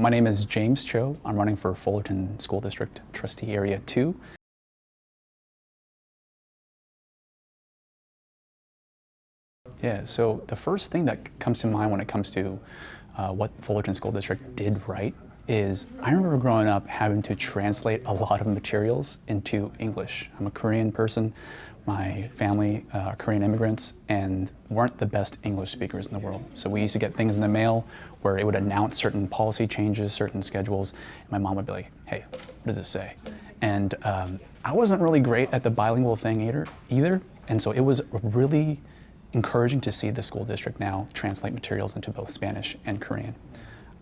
my name is James Cho. I'm running for Fullerton School District Trustee Area 2. Yeah, so the first thing that comes to mind when it comes to what Fullerton School District did right is I remember growing up having to translate a lot of materials into English. I'm a Korean person. My family are Korean immigrants and weren't the best English speakers in the world. So we used to get things in the mail where it would announce certain policy changes, certain schedules, and my mom would be like, hey, what does this say? And I wasn't really great at the bilingual thing either. And so it was really encouraging to see the school district now translate materials into both Spanish and Korean.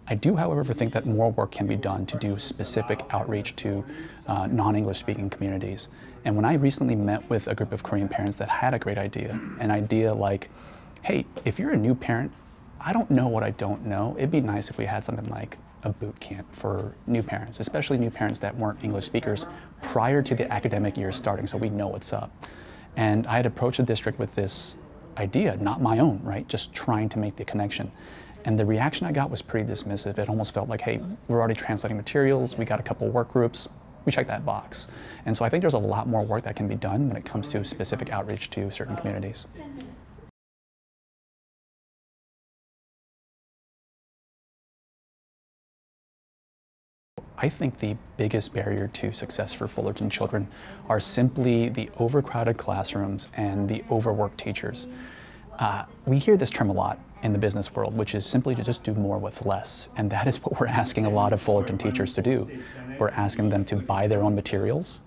I do, however, think that more work can be done to do specific outreach to non-English speaking communities. And when I recently met with a group of Korean parents that had a great idea, an idea like, hey, if you're a new parent, I don't know what I don't know. It'd be nice if we had something like a boot camp for new parents, especially new parents that weren't English speakers prior to the academic year starting, so we know what's up. And I had approached the district with this idea, not my own, right? Just trying to make the connection. And the reaction I got was pretty dismissive. It almost felt like, hey, we're already translating materials, we got a couple work groups, we checked that box. And so I think there's a lot more work that can be done when it comes to specific outreach to certain communities. I think the biggest barrier to success for Fullerton children are simply the overcrowded classrooms and the overworked teachers. We hear this term a lot in the business world, which is simply to just do more with less. And that is what we're asking a lot of Fullerton teachers to do. We're asking them to buy their own materials.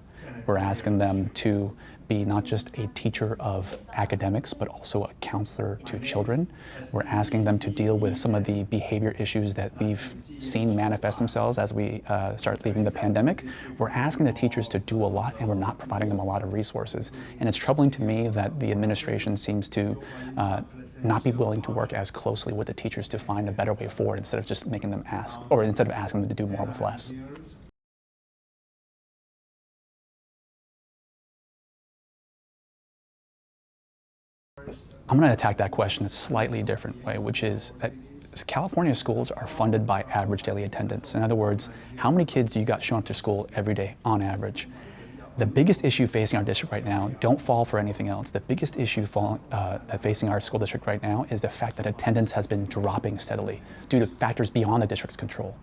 We're asking them to be not just a teacher of academics, but also a counselor to children. We're asking them to deal with some of the behavior issues that we've seen manifest themselves as we start leaving the pandemic. We're asking the teachers to do a lot, and we're not providing them a lot of resources. And it's troubling to me that the administration seems to not be willing to work as closely with the teachers to find a better way forward instead of just making them ask, or instead of asking them to do more with less. I'm going to attack that question a slightly different way, which is that California schools are funded by average daily attendance. In other words, how many kids do you got showing up to school every day on average? The biggest issue facing our district right now, don't fall for anything else, the biggest issue facing our school district right now is the fact that attendance has been dropping steadily due to factors beyond the district's control.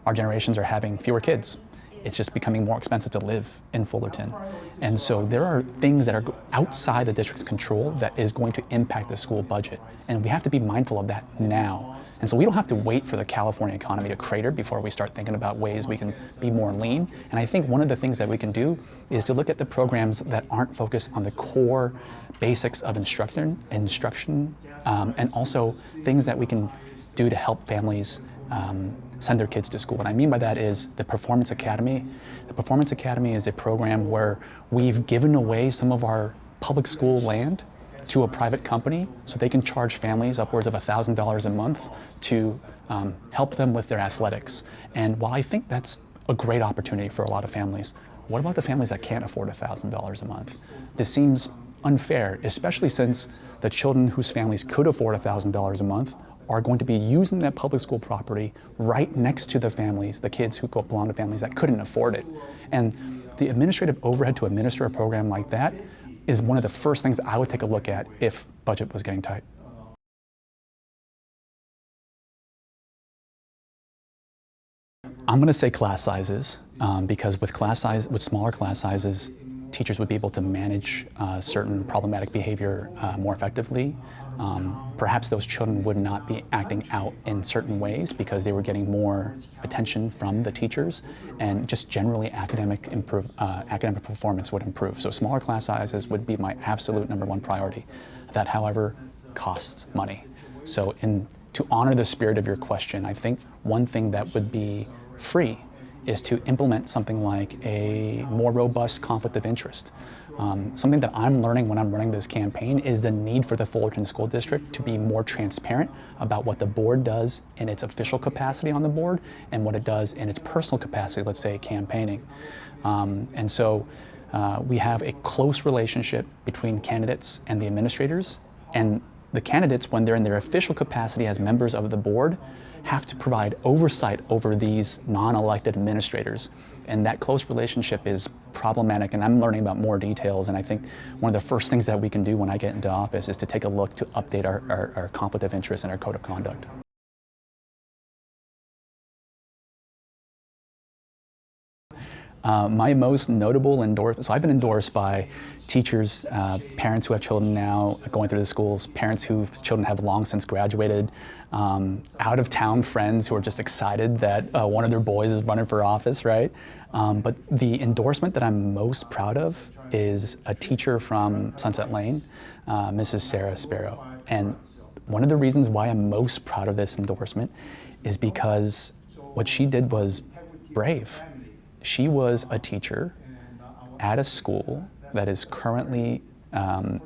Our generations are having fewer kids. It's just becoming more expensive to live in Fullerton. And so there are things that are outside the district's control that is going to impact the school budget. And we have to be mindful of that now. And so we don't have to wait for the California economy to crater before we start thinking about ways we can be more lean. And I think one of the things that we can do is to look at the programs that aren't focused on the core basics of instruction, and also things that we can do to help families send their kids to school. What I mean by that is the Performance Academy. The Performance Academy is a program where we've given away some of our public school land to a private company so they can charge families upwards of $1,000 a month to help them with their athletics. And while I think that's a great opportunity for a lot of families, what about the families that can't afford $1,000 a month? This seems unfair, especially since the children whose families could afford $1,000 a month are going to be using that public school property right next to the families, the kids who belong to families that couldn't afford it. And the administrative overhead to administer a program like that is one of the first things I would take a look at if budget was getting tight. I'm going to say class sizes, because with smaller class sizes, teachers would be able to manage certain problematic behavior more effectively. Perhaps those children would not be acting out in certain ways because they were getting more attention from the teachers, and just generally academic performance would improve. So smaller class sizes would be my absolute #1 priority. That, however, costs money. So to honor the spirit of your question, I think one thing that would be free is to implement something like a more robust conflict of interest. Something that I'm learning when I'm running this campaign is the need for the Fullerton School District to be more transparent about what the board does in its official capacity on the board and what it does in its personal capacity, let's say campaigning. And so we have a close relationship between candidates and the administrators, and the candidates, when they're in their official capacity as members of the board, have to provide oversight over these non-elected administrators. And that close relationship is problematic, and I'm learning about more details, and I think one of the first things that we can do when I get into office is to take a look to update our conflict of interest and our code of conduct. My most notable endorsement, so I've been endorsed by teachers, parents who have children now going through the schools, parents whose children have long since graduated, out-of-town friends who are just excited that one of their boys is running for office, right? But the endorsement that I'm most proud of is a teacher from Sunset Lane, Mrs. Sarah Sparrow. And one of the reasons why I'm most proud of this endorsement is because what she did was brave. She was a teacher at a school that is currently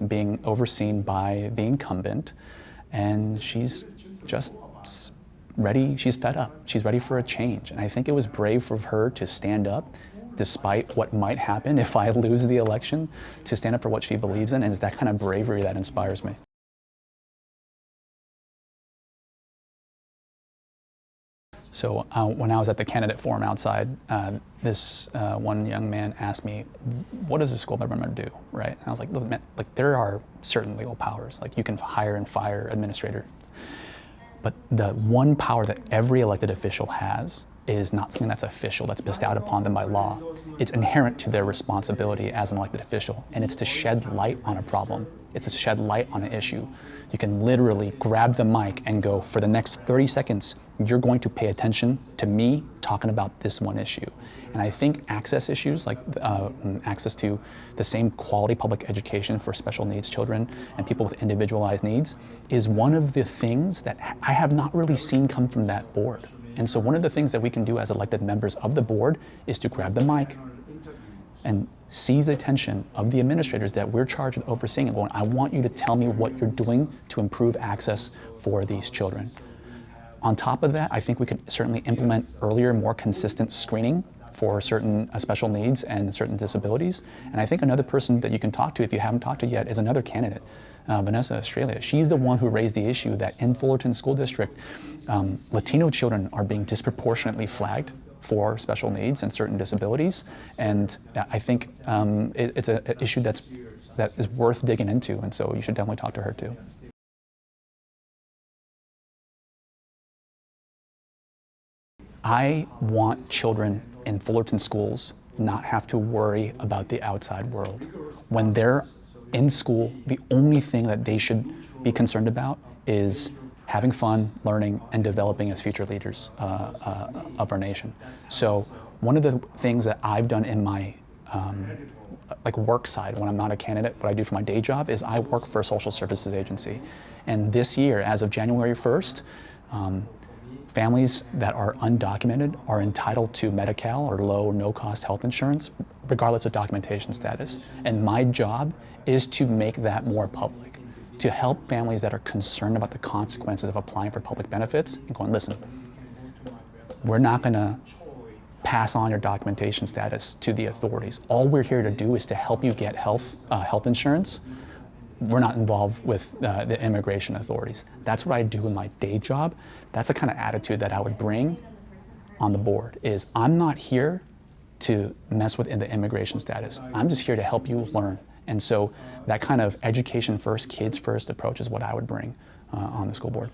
being overseen by the incumbent, and she's just ready, she's fed up, she's ready for a change. And I think it was brave of her to stand up, despite what might happen if I lose the election, to stand up for what she believes in, and it's that kind of bravery that inspires me. So when I was at the candidate forum outside, this one young man asked me, what does a school board member do, right? And I was like, look, man, like, there are certain legal powers, like you can hire and fire administrator. But the one power that every elected official has is not something that's official, that's bestowed upon them by law. It's inherent to their responsibility as an elected official, and it's to shed light on a problem. It's to shed light on an issue. You can literally grab the mic and go, for the next 30 seconds, you're going to pay attention to me talking about this one issue. And I think access issues, like access to the same quality public education for special needs children and people with individualized needs, is one of the things that I have not really seen come from that board. And so one of the things that we can do as elected members of the board is to grab the mic and seize the attention of the administrators that we're charged with overseeing and going, I want you to tell me what you're doing to improve access for these children. On top of that, I think we could certainly implement earlier, more consistent screening for certain special needs and certain disabilities. And I think another person that you can talk to, if you haven't talked to yet, is another candidate, Vanessa Australia. She's the one who raised the issue that in Fullerton School District, Latino children are being disproportionately flagged for special needs and certain disabilities. And I think it's an issue that is worth digging into, and so you should definitely talk to her too. I want children in Fullerton schools not have to worry about the outside world. When they're in school, the only thing that they should be concerned about is having fun, learning, and developing as future leaders of our nation. So one of the things that I've done in my like work side, when I'm not a candidate, what I do for my day job is I work for a social services agency. And this year, as of January 1st, families that are undocumented are entitled to Medi-Cal or low or no-cost health insurance, regardless of documentation status. And my job is to make that more public, to help families that are concerned about the consequences of applying for public benefits and going, listen, we're not gonna pass on your documentation status to the authorities. All we're here to do is to help you get health insurance. We're not involved with the immigration authorities. That's what I do in my day job. That's the kind of attitude that I would bring on the board, is I'm not here to mess with the immigration status. I'm just here to help you learn. And so that kind of education first, kids first approach is what I would bring on the school board.